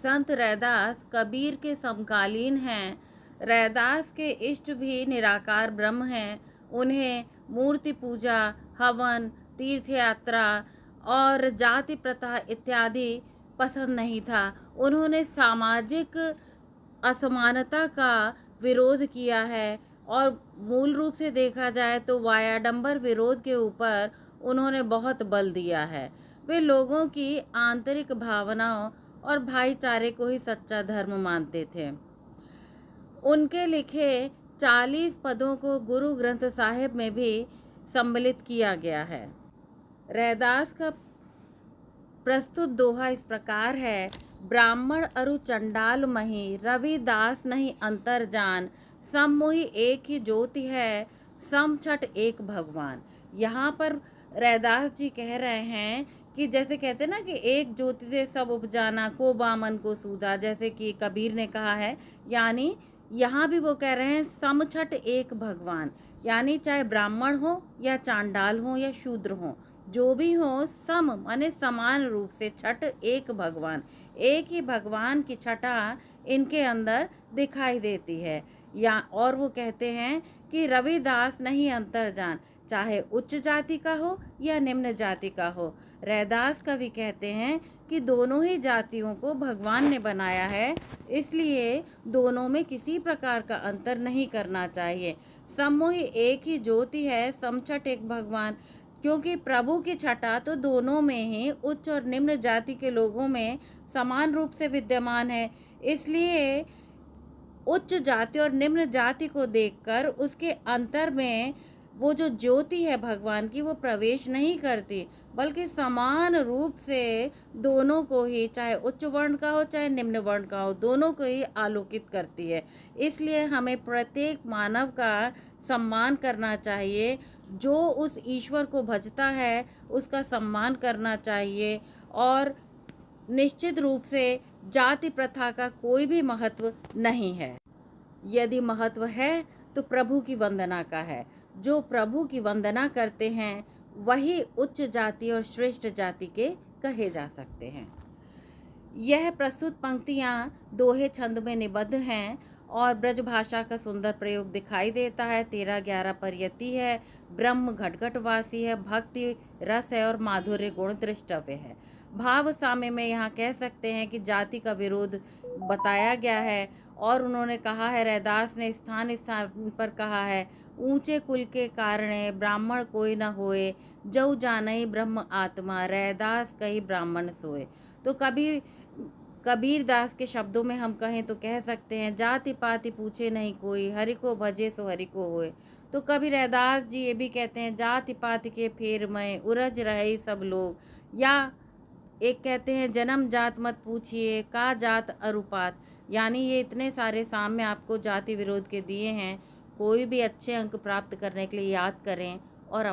संत रैदास कबीर के समकालीन हैं। रैदास के इष्ट भी निराकार ब्रह्म हैं। उन्हें मूर्ति पूजा, हवन, तीर्थ यात्रा और जाति प्रथा इत्यादि पसंद नहीं था। उन्होंने सामाजिक असमानता का विरोध किया है और मूल रूप से देखा जाए तो वायाडंबर विरोध के ऊपर उन्होंने बहुत बल दिया है। वे लोगों की आंतरिक भावनाओं और भाईचारे को ही सच्चा धर्म मानते थे। उनके लिखे 40 पदों को गुरु ग्रंथ साहिब में भी सम्मिलित किया गया है। रैदास का प्रस्तुत दोहा इस प्रकार है। ब्राह्मण अरु चंडाल मही, रविदास नहीं अंतर जान, सम मोहि एक ही ज्योति है, सम छठ एक भगवान। यहाँ पर रैदास जी कह रहे हैं कि जैसे कहते हैं ना कि एक ज्योति से सब उपजाना, को बामन को सूझा, जैसे कि कबीर ने कहा है। यानी यहाँ भी वो कह रहे हैं समछठ एक भगवान, यानी चाहे ब्राह्मण हो या चांडाल हो या शूद्र हो, जो भी हो, सम माने समान रूप से, छठ एक भगवान, एक ही भगवान की छठा इनके अंदर दिखाई देती है। या और वो कहते हैं कि रविदास नहीं अंतर जान, चाहे उच्च जाति का हो या निम्न जाति का हो। रैदास कवि कहते हैं कि दोनों ही जातियों को भगवान ने बनाया है, इसलिए दोनों में किसी प्रकार का अंतर नहीं करना चाहिए। समोहि एक ही ज्योति है, समछठ एक भगवान, क्योंकि प्रभु की छठा तो दोनों में ही उच्च और निम्न जाति के लोगों में समान रूप से विद्यमान है। इसलिए उच्च जाति और निम्न जाति को देखकर उसके अंतर में वो जो ज्योति है भगवान की, वो प्रवेश नहीं करती, बल्कि समान रूप से दोनों को ही, चाहे उच्च वर्ण का हो चाहे निम्न वर्ण का हो, दोनों को ही आलोकित करती है। इसलिए हमें प्रत्येक मानव का सम्मान करना चाहिए। जो उस ईश्वर को भजता है उसका सम्मान करना चाहिए, और निश्चित रूप से जाति प्रथा का कोई भी महत्व नहीं है। यदि महत्व है तो प्रभु की वंदना का है। जो प्रभु की वंदना करते हैं वही उच्च जाति और श्रेष्ठ जाति के कहे जा सकते हैं। यह प्रस्तुत पंक्तियाँ दोहे छंद में निबद्ध हैं और ब्रज भाषा का सुंदर प्रयोग दिखाई देता है। 13-11 पर यति है, ब्रह्म घटघटवासी है, भक्ति रस है और माधुर्य गुण दृष्टव्य है। भाव साम्य में यहाँ कह सकते हैं कि जाति का विरोध बताया गया है, और उन्होंने कहा है, रैदास ने स्थान स्थान पर कहा है, ऊंचे कुल के कारणे ब्राह्मण कोई न होए, जऊ जानई ब्रह्म आत्मा, रैदास कही ब्राह्मण सोए। तो कबीर दास के शब्दों में हम कहें तो कह सकते हैं, जाति पाति पूछे नहीं कोई, हरि को भजे सो हरि को होए। तो कबीर रैदास जी ये भी कहते हैं, जाति पाति के फेर में उरझ रहे सब लोग। या एक कहते हैं, जन्म जात मत पूछिए, का जात अरुपात। यानी ये इतने सारे साम्य आपको जाति विरोध के दिए हैं। कोई भी अच्छे अंक प्राप्त करने के लिए याद करें और